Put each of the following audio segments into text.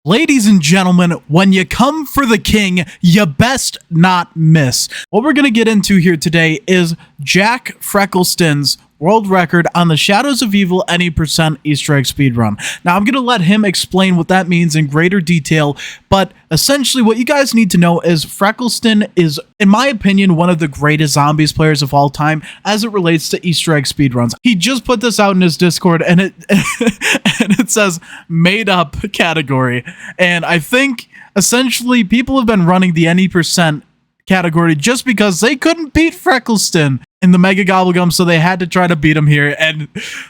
Ladies and gentlemen, when you come for the king, you best not miss. What we're going to get into here today is Jack Freckleston's world record on the Shadows of Evil any % Easter egg speedrun. Now, I'm going to let him explain what that means in greater detail, but essentially what you guys need to know is Freckleston is, in my opinion, one of the greatest zombies players of all time as it relates to Easter egg speedruns. He just put this out in his Discord, and it says made up category, and I think essentially people have been running the any % category just because they couldn't beat Freckleston in the Mega Gobblegum, so they had to try to beat him here. And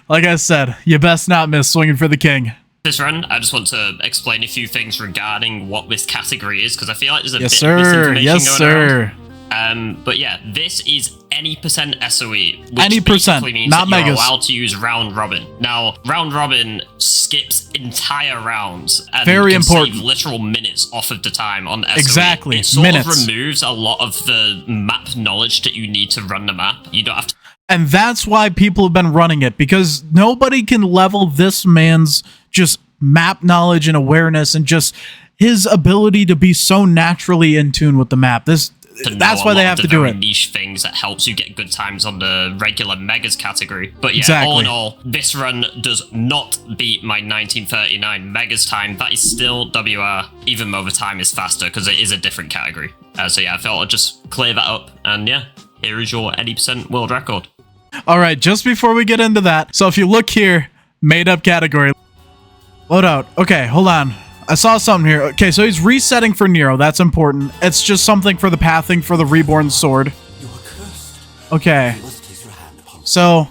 like I said, you best not miss swinging for the king. This run, I just want to explain a few things regarding what this category is, because I feel like there's a yes, bit sir. of misinformation Yes, going sir. around. But yeah, this is any % SOE, which any percent, basically means not that you're megas. allowed to use round robin. Now, round robin skips entire rounds and very can important. save literal minutes off of the time on SOE. Exactly, it sort minutes. of removes a lot of the map knowledge that you need to run the map. You don't have to. And that's why people have been running it, because nobody can level this man's just map knowledge and awareness and just his ability to be so naturally in tune with the map. That's why they have to do it. Niche things that helps you get good times on the regular megas category. But yeah, exactly. All in all, this run does not beat my 1939 megas time. That is still WR, even though the time is faster because it is a different category. So yeah, I thought I'd just clear that up. And yeah, here is your 80% world record. All right, just before we get into that, so if you look here, made up category. Load out. Okay, hold on. I saw something here. Okay, so he's resetting for Nero. That's important. It's just something for the pathing for the reborn sword. Okay. So,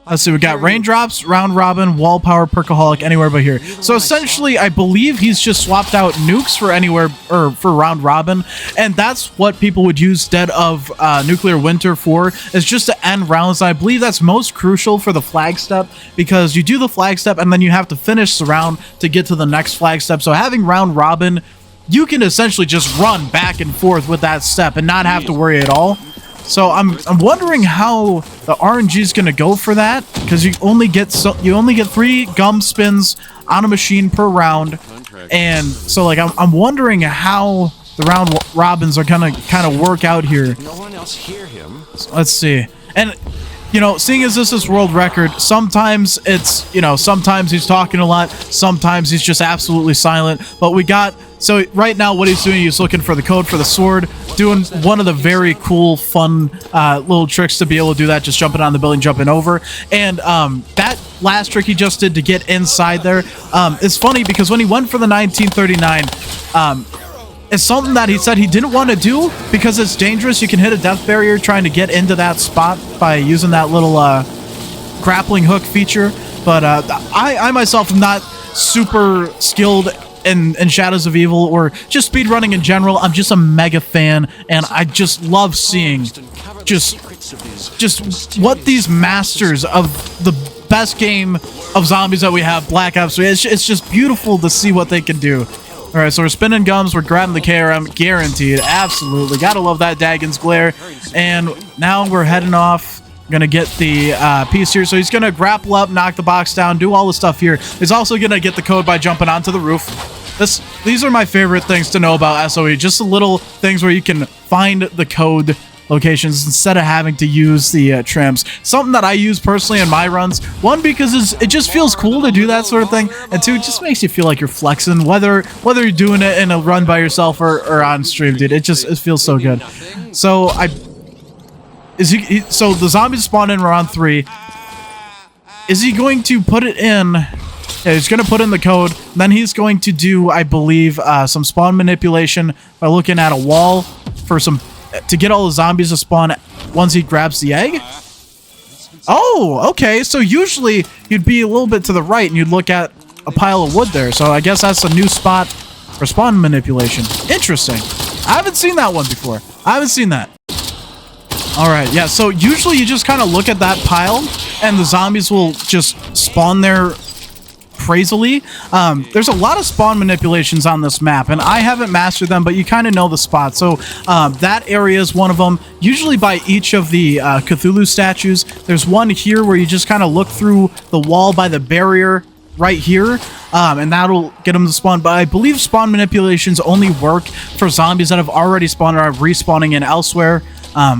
let's see. We got raindrops, round robin, wall power, perkaholic, anywhere but here. So essentially, I believe he's just swapped out nukes for anywhere, or for round robin. And that's what people would use instead of nuclear winter for, is just to end rounds. I believe that's most crucial for the flag step, because you do the flag step and then you have to finish the round to get to the next flag step. So having round robin, you can essentially just run back and forth with that step and not have to worry at all. So I'm wondering how the RNG is going to go for that, because you only get 3 gum spins on a machine per round, and so like I'm wondering how the round robins are going to kind of work out here. No one else hear him. So let's see. And you know, seeing as this is world record, sometimes it's, you know, sometimes he's talking a lot, sometimes he's just absolutely silent. But we got, so right now what he's doing, he's looking for the code for the sword, doing one of the very cool, fun little tricks to be able to do that, just jumping on the building, jumping over. And that last trick he just did to get inside there is funny, because when he went for the 1939, it's something that he said he didn't want to do because it's dangerous. You can hit a death barrier trying to get into that spot by using that little grappling hook feature. But I myself am not super skilled in Shadows of Evil or just speedrunning in general. I'm just a mega fan, and I just love seeing just what these masters of the best game of zombies that we have, Black Ops 3, it's just beautiful to see what they can do. All right, so we're spinning gums, we're grabbing the KRM, guaranteed, absolutely. Gotta love that Dagon's Glare. And now we're heading off, gonna get the piece here. So he's gonna grapple up, knock the box down, do all the stuff here. He's also gonna get the code by jumping onto the roof. These are my favorite things to know about SOE, just the little things where you can find the code locations instead of having to use the trims. Something that I use personally in my runs. One, because it just feels cool to do that sort of thing, and two, it just makes you feel like you're flexing, whether you're doing it in a run by yourself or on stream, dude. It feels so good. So so the zombies spawn in round 3. Is he going to put it in? Yeah, he's going to put in the code. Then he's going to do, I believe, some spawn manipulation by looking at a wall for to get all the zombies to spawn once he grabs the egg. Oh, okay. So usually you'd be a little bit to the right and you'd look at a pile of wood there. So I guess that's a new spot for spawn manipulation. Interesting. I haven't seen that one before. I haven't seen that. All right. Yeah. So usually you just kind of look at that pile and the zombies will just spawn there crazily. There's a lot of spawn manipulations on this map, and I haven't mastered them, but you kind of know the spot. So that area is one of them, usually by each of the Cthulhu statues. There's one here where you just kind of look through the wall by the barrier right here, and that'll get him to spawn. But I believe spawn manipulations only work for zombies that have already spawned or are respawning in elsewhere.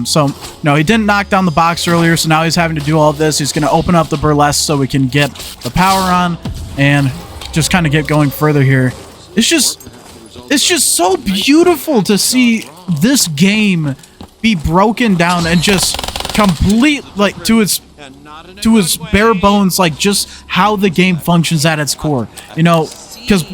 So, no, he didn't knock down the box earlier, so now he's having to do all of this. He's going to open up the burlesque so we can get the power on and just kind of get going further here. It's just so beautiful to see this game be broken down and just complete, like, to its bare bones, like, just how the game functions at its core. You know, because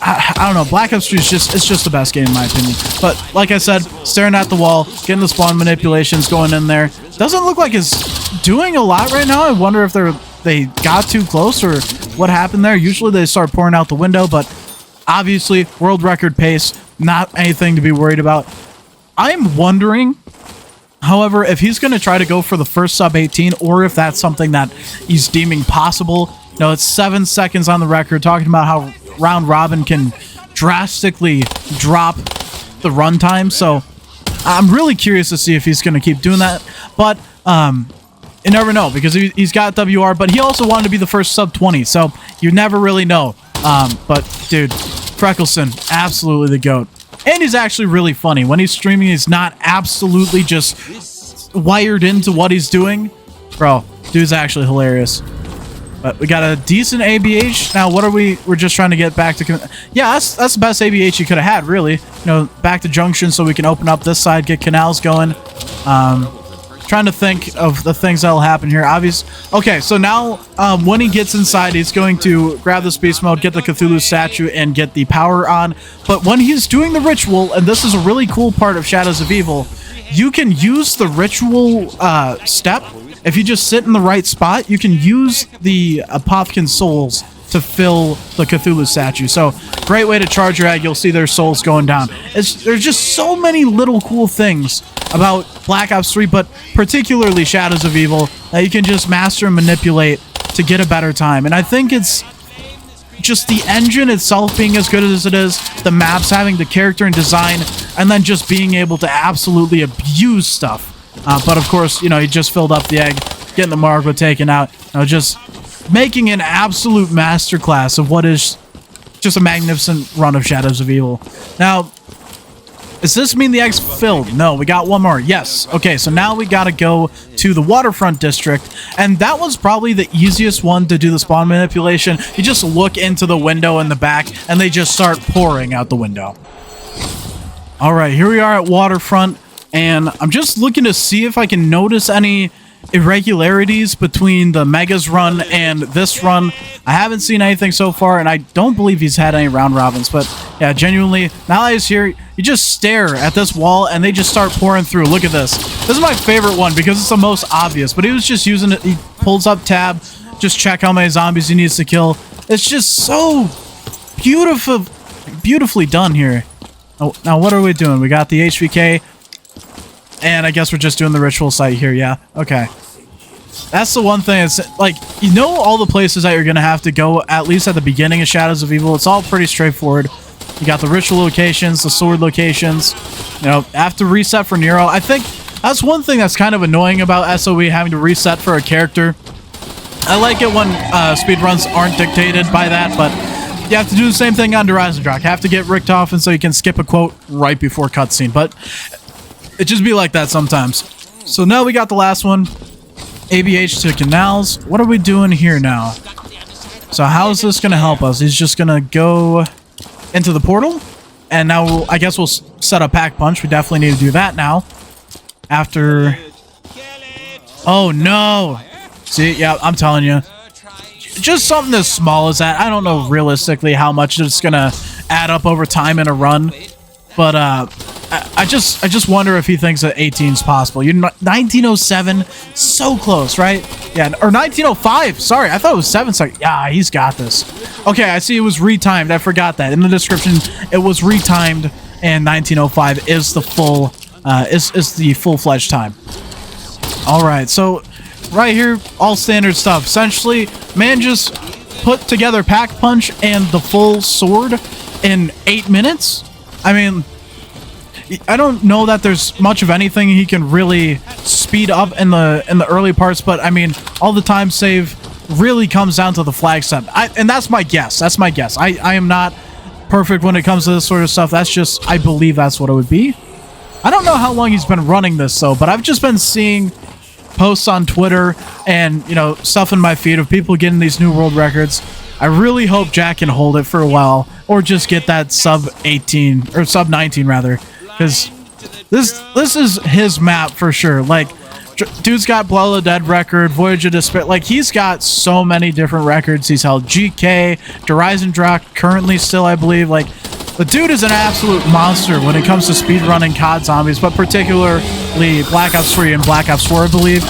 I don't know, Black Ops 3 is just the best game in my opinion. But like I said, staring at the wall, getting the spawn manipulations going in there. Doesn't look like it's doing a lot right now. I wonder if they got too close or what happened there. Usually they start pouring out the window, but obviously world record pace, not anything to be worried about. I'm wondering, however, if he's going to try to go for the first sub 18 or if that's something that he's deeming possible. You know, it's 7 seconds on the record talking about how round robin can drastically drop the runtime. So I'm really curious to see if he's going to keep doing that. But you never know because he's got WR, but he also wanted to be the first sub 20. So you never really know. But dude, Freckleston, absolutely the GOAT. And he's actually really funny. When he's streaming, he's not absolutely just wired into what he's doing. Bro, dude's actually hilarious. But we got a decent ABH. Now, what are we? We're just trying to get back to... Yeah, that's the best ABH you could have had, really. You know, back to junction so we can open up this side, get canals going. Trying to think of the things that'll happen here. Okay, so now when he gets inside, he's going to grab this beast mode, get the Cthulhu statue, and get the power on. But when he's doing the ritual, and this is a really cool part of Shadows of Evil, you can use the ritual step. If you just sit in the right spot, you can use the Apothicon souls to fill the Cthulhu statue. So, great way to charge your egg. You'll see their souls going down. There's just so many little cool things about Black Ops 3, but particularly Shadows of Evil, that you can just master and manipulate to get a better time. And I think it's just the engine itself being as good as it is, the maps having the character and design, and then just being able to absolutely abuse stuff. But of course, you know, he just filled up the egg, getting the Margwa taken out, you know, just making an absolute masterclass of what is just a magnificent run of Shadows of Evil. Now, does this mean the egg's filled? No, we got one more. Yes. Okay, so now we gotta go to the waterfront district, and that was probably the easiest one to do the spawn manipulation. You just look into the window in the back, and they just start pouring out the window. All right, here we are at waterfront. And I'm just looking to see if I can notice any irregularities between the Megas run and this run. I haven't seen anything so far, and I don't believe he's had any round robins. But yeah, genuinely, now that he's here, you just stare at this wall, and they just start pouring through. Look at this. This is my favorite one because it's the most obvious. But he was just using it. He pulls up tab, just check how many zombies he needs to kill. It's just so beautifully done here. Oh, now what are we doing? We got the HVK. And I guess we're just doing the ritual site here, yeah? Okay. That's the one thing. It's like, you know all the places that you're going to have to go, at least at the beginning of Shadows of Evil. It's all pretty straightforward. You got the ritual locations, the sword locations. You know, have to reset for Nero. I think that's one thing that's kind of annoying about SOE, having to reset for a character. I like it when speedruns aren't dictated by that, but you have to do the same thing on Durazendrock. Have to get Richtofen so you can skip a quote right before cutscene. But it just be like that sometimes. So now we got the last one. ABH to canals. What are we doing here now? So how is this going to help us? He's just going to go into the portal. And now I guess we'll set up pack punch. We definitely need to do that now. After... Oh no! See, yeah, I'm telling you. Just something as small as that. I don't know realistically how much it's going to add up over time in a run. But I just wonder if he thinks that 18 is possible. You're 1907, so close, right? Yeah, or 1905. Sorry, I thought it was 7 seconds. Yeah, he's got this. Okay, I see it was retimed. I forgot that in the description. It was retimed, and 1905 is the full is the full-fledged time. All right, so right here, all standard stuff. Essentially, man just put together pack punch and the full sword in 8 minutes. I mean, I don't know that there's much of anything he can really speed up in the early parts, but I mean, all the time save really comes down to the flag step. And that's my guess. That's my guess. I am not perfect when it comes to this sort of stuff. That's just, I believe that's what it would be. I don't know how long he's been running this though, but I've just been seeing posts on Twitter and, you know, stuff in my feed of people getting these new world records. I really hope Jack can hold it for a while, or just get that sub 18 or sub 19 rather, because this is his map for sure. Like, dude's got Blood of the Dead record, Voyage of Despair. Like, he's got so many different records. He's held GK, Horizon Drock, currently still, I believe. Like, the dude is an absolute monster when it comes to speedrunning COD zombies, but particularly Black Ops 3 and Black Ops 4, I believe.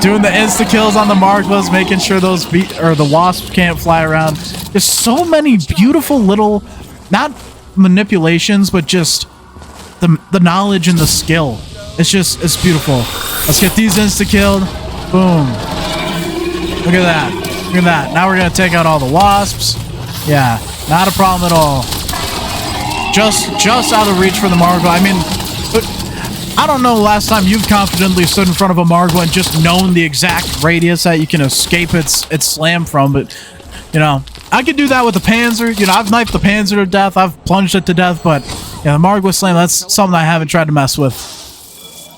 Doing the insta-kills on the Margwas, making sure those the wasps can't fly around. There's so many beautiful little, not manipulations, but just the knowledge and the skill. It's beautiful. Let's get these insta-killed. Boom. Look at that. Look at that. Now we're going to take out all the wasps. Yeah, not a problem at all. Just out of reach for the Margwa. I mean, but I don't know the last time you've confidently stood in front of a Margwa and just known the exact radius that you can escape its slam from, but, you know, I could do that with the Panzer. You know, I've knifed the Panzer to death. I've plunged it to death, but, yeah, the Margwa slam, that's something I haven't tried to mess with.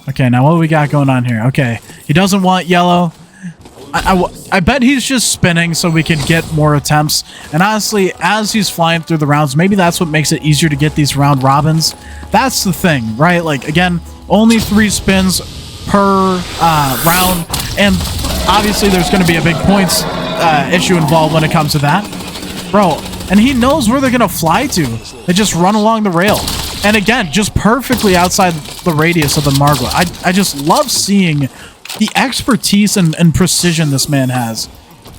Okay, now what do we got going on here? Okay, he doesn't want yellow. I bet he's just spinning so we can get more attempts. And honestly, as he's flying through the rounds, maybe that's what makes it easier to get these round robins. That's the thing, right? Like, again, only 3 spins per round. And obviously there's going to be a big points issue involved when it comes to that. Bro, and he knows where they're going to fly to. They just run along the rail. And again, just perfectly outside the radius of the Margwa. I just love seeing the expertise and precision this man has.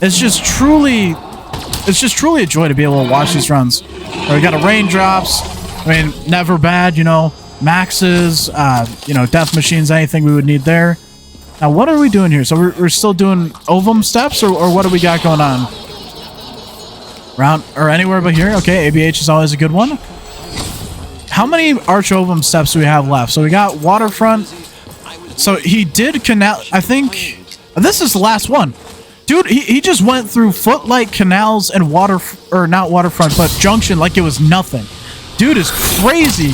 It's just truly a joy to be able to watch these runs. We got a raindrops. I mean, never bad, you know. Maxes, you know, death machines, anything we would need there. Now, what are we doing here? So we're still doing ovum steps, or what do we got going on? Round or anywhere but here? Okay, ABH is always a good one. How many arch ovum steps do we have left? So we got waterfront. So he did canal. I think this is the last one. Dude, he just went through footlight canals and water, or not waterfront, but junction like it was nothing. Dude is crazy.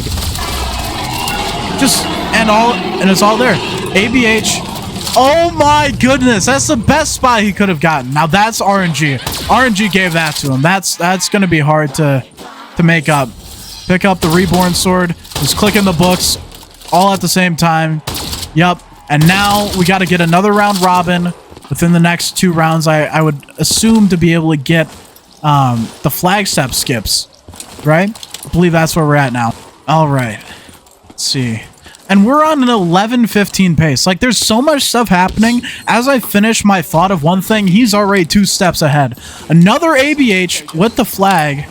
Just, and it's all there. ABH. Oh my goodness. That's the best spot he could have gotten. Now that's RNG. RNG gave that to him. That's going to be hard to make up. Pick up the reborn sword. Just click in the books all at the same time. Yup. And now we got to get another round robin within the next 2 rounds. I would assume to be able to get the flag step skips, right? I believe that's where we're at now. All right. Let's see. And we're on an 11:15 pace. Like, there's so much stuff happening. As I finish my thought of one thing, he's already 2 steps ahead. Another ABH with the flag.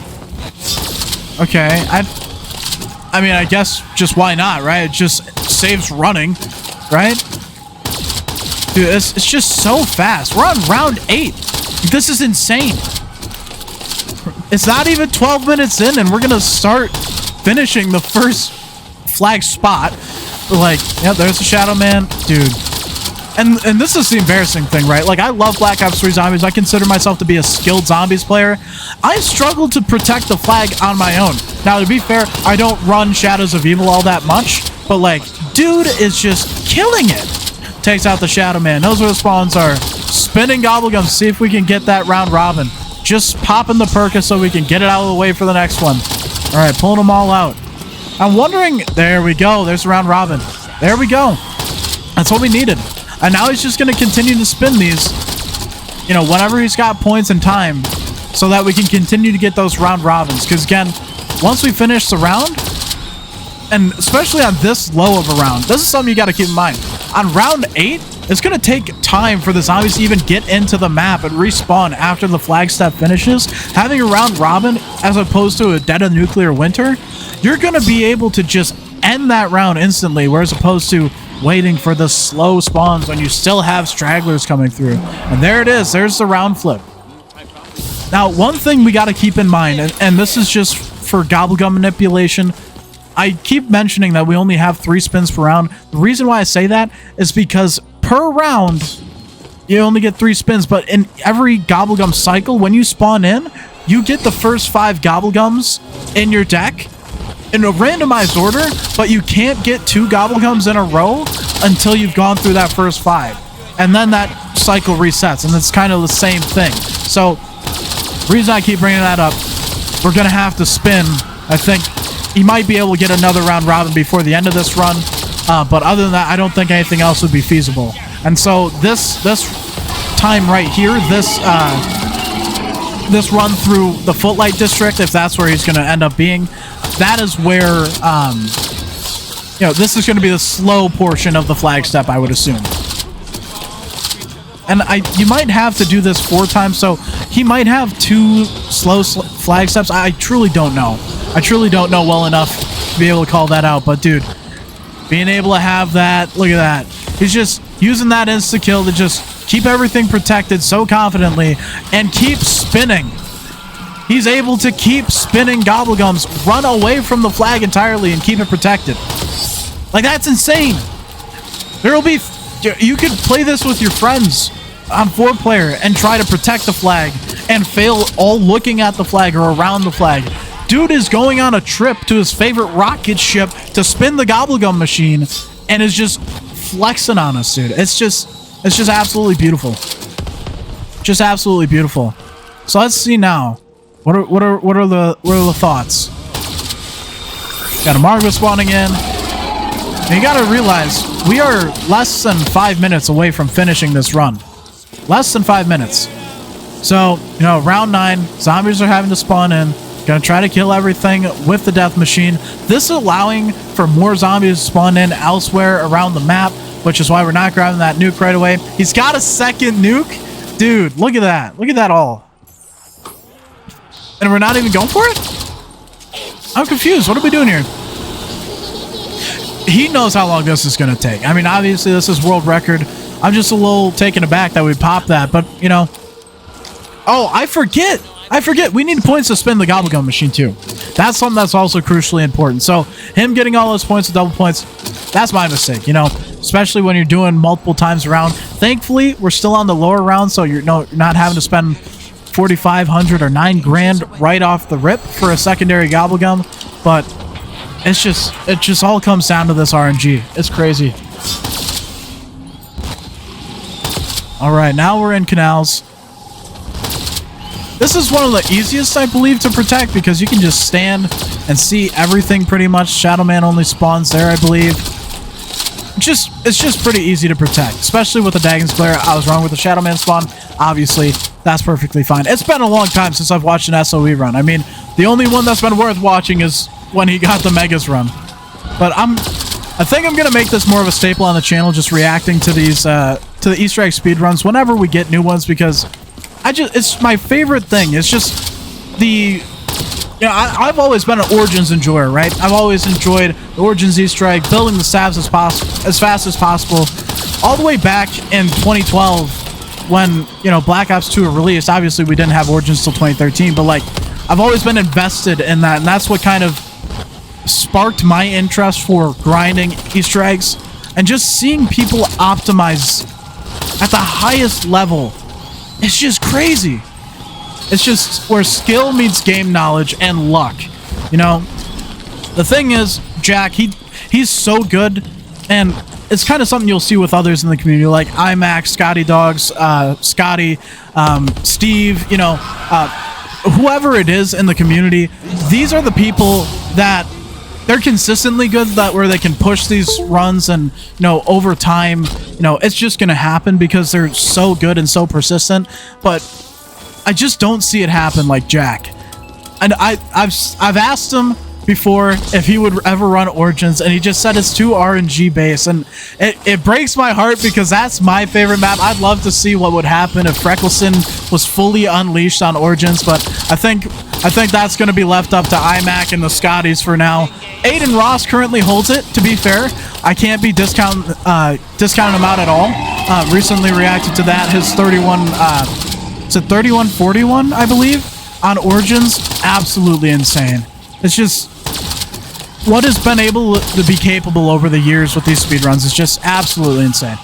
Okay. I mean, I guess just why not, right? It just saves running, right? Dude, it's just so fast. We're on round 8. This is insane. It's not even 12 minutes in, and we're going to start finishing the first flag spot. But like, yeah, there's the Shadow Man. Dude. And this is the embarrassing thing, right? Like, I love Black Ops 3 zombies. I consider myself to be a skilled zombies player. I struggle to protect the flag on my own. Now, to be fair, I don't run Shadows of Evil all that much. But, like, dude is just killing it. Takes out the Shadow Man. Knows where the spawns are. Spinning Gobblegum. See if we can get that round robin. Just popping the Perka so we can get it out of the way for the next one. All right, pulling them all out. I'm wondering... There we go. There's round robin. There we go. That's what we needed. And now he's just going to continue to spin these, you know, whenever he's got points and time, so that we can continue to get those round robins. Because, again, once we finish the round, and especially on this low of a round, this is something you got to keep in mind. On round 8, it's going to take time for the zombies to even get into the map and respawn after the flag step finishes. Having a round robin, as opposed to a Dead of Nuclear Winter, you're going to be able to just end that round instantly, whereas opposed to waiting for the slow spawns when you still have stragglers coming through. And there it is. There's the round flip. Now, one thing we got to keep in mind, and this is just for Gobblegum manipulation, I keep mentioning that we only have 3 spins per round. The reason why I say that is because per round, you only get 3 spins, but in every Gobblegum cycle, when you spawn in, you get the first 5 Gobblegums in your deck in a randomized order, but you can't get 2 Gobblegums in a row until you've gone through that first 5. And then that cycle resets, and it's kind of the same thing. So, reason I keep bringing that up, we're going to have to spin. I think he might be able to get another round robin before the end of this run, but other than that, I don't think anything else would be feasible. And so this time right here, this run through the Footlight District, if that's where he's going to end up being, that is where, this is going to be the slow portion of the flag step, I would assume. And you might have to do this 4 times, so he might have 2 slow flag steps. I truly don't know. I truly don't know well enough to be able to call that out. But, dude, being able to have that, look at that. He's just using that insta-kill to just keep everything protected so confidently and keep spinning. He's able to keep spinning Gobblegums, run away from the flag entirely, and keep it protected. Like, that's insane. There'll be... You could play this with your friends on 4-player and try to protect the flag and fail all looking at the flag or around the flag. Dude is going on a trip to his favorite rocket ship to spin the Gobblegum machine and is just flexing on us, dude. It's just absolutely beautiful. Just absolutely beautiful. So let's see now. What are the thoughts? Got a Margo spawning in. And you gotta realize, we are less than 5 minutes away from finishing this run. Less than 5 minutes. So, round 9, zombies are having to spawn in. Gonna try to kill everything with the death machine. This is allowing for more zombies to spawn in elsewhere around the map, which is why we're not grabbing that nuke right away. He's got a second nuke? Dude, look at that. Look at that all. And we're not even going for it? I'm confused. What are we doing here? He knows how long this is going to take. I mean, obviously, this is world record. I'm just a little taken aback that we popped that, but, Oh, I forget. We need points to spin the Gobblegum machine, too. That's something that's also crucially important. So, him getting all those points, double points, that's my mistake, especially when you're doing multiple times around. Thankfully, we're still on the lower round, so you're not having to spend 4,500 or 9 grand right off the rip for a secondary Gobblegum, but... it just all comes down to this RNG. It's crazy. All right, now we're in canals. This is one of the easiest, I believe, to protect because you can just stand and see everything pretty much. Shadow Man only spawns there, I believe. It's just pretty easy to protect, especially with the Dagon's Glare. I was wrong with the Shadow Man spawn. Obviously, that's perfectly fine. It's been a long time since I've watched an SOE run. I mean, the only one that's been worth watching is when he got the Megas run. But I think I'm gonna make this more of a staple on the channel, just reacting to these to the Easter egg speed runs whenever we get new ones, because it's my favorite thing. It's just the I've always been an Origins enjoyer, right? I've always enjoyed the Origins Easter egg, building the salves as fast as possible, all the way back in 2012 when Black Ops 2 were released. Obviously, we didn't have Origins till 2013, but like I've always been invested in that, and that's what kind of sparked my interest for grinding Easter eggs and just seeing people optimize at the highest level. It's just crazy. It's just where skill meets game knowledge and luck. The thing is, Jack, he's so good, and it's kind of something you'll see with others in the community, like iMac, Scotty Dogs, Scotty, Steve, whoever it is in the community. These are the people that they're consistently good, that where they can push these runs, and over time, it's just gonna happen because they're so good and so persistent. But I just don't see it happen like Jack. And I've asked him before if he would ever run Origins, and he just said it's too RNG based, and it breaks my heart because that's my favorite map. I'd love to see what would happen if Freckleston was fully unleashed on Origins, but I think that's going to be left up to iMac and the Scotties for now. Aiden Ross currently holds it, to be fair. I can't be discounting him out at all. Recently reacted to that. His 3141, I believe, on Origins. Absolutely insane. It's just what has been able to be capable over the years with these speedruns is just absolutely insane.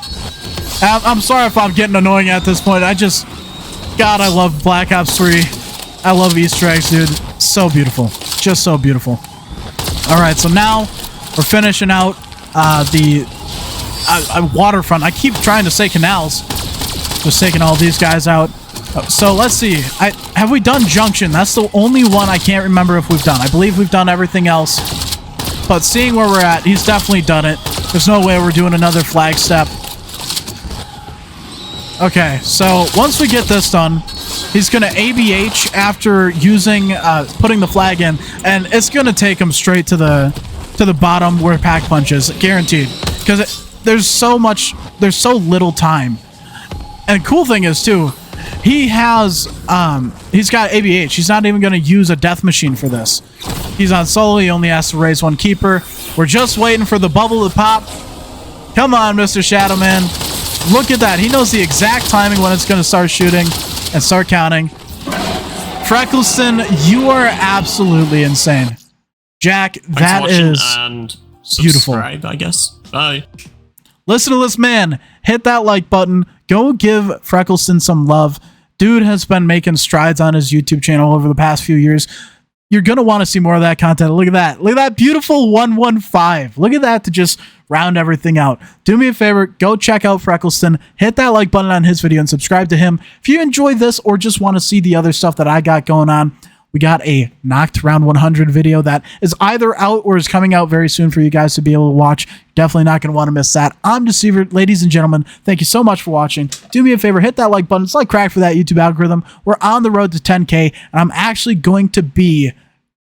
I'm sorry if I'm getting annoying at this point. God, I love Black Ops 3. I love Easter eggs, dude. So beautiful. Just so beautiful. All right, so now we're finishing out the waterfront. I keep trying to say canals. Just taking all these guys out. So let's see. Have we done Junction? That's the only one I can't remember if we've done. I believe we've done everything else. But seeing where we're at, he's definitely done it. There's no way we're doing another flag step. Okay, so once we get this done, he's going to ABH after using, putting the flag in, and it's going to take him straight to the bottom where Pack Punch is, guaranteed. Because there's so little time. And the cool thing is, too, he's got ABH. He's not even going to use a death machine for this. He's on solo. He only has to raise one keeper. We're just waiting for the bubble to pop. Come on, Mr. Shadowman. Look at that. He knows the exact timing when it's going to start shooting and start counting. Freckleston, you are absolutely insane. Jack, that is and beautiful. Subscribe, I guess. Bye. Listen to this man. Hit that like button. Go give Freckleston some love. Dude has been making strides on his YouTube channel over the past few years. You're going to want to see more of that content. Look at that. Look at that beautiful 115. Look at that to just round everything out. Do me a favor. Go check out Freckleston. Hit that like button on his video and subscribe to him. If you enjoyed this or just want to see the other stuff that I got going on, we got a Knocked Round 100 video that is either out or is coming out very soon for you guys to be able to watch. Definitely not going to want to miss that. I'm Deceiver. Ladies and gentlemen, thank you so much for watching. Do me a favor, hit that like button. It's like crack for that YouTube algorithm. We're on the road to 10K, and I'm actually going to be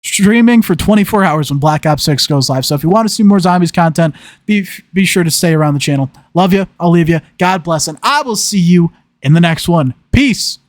streaming for 24 hours when Black Ops 6 goes live. So if you want to see more zombies content, be sure to stay around the channel. Love you. I'll leave you. God bless, and I will see you in the next one. Peace.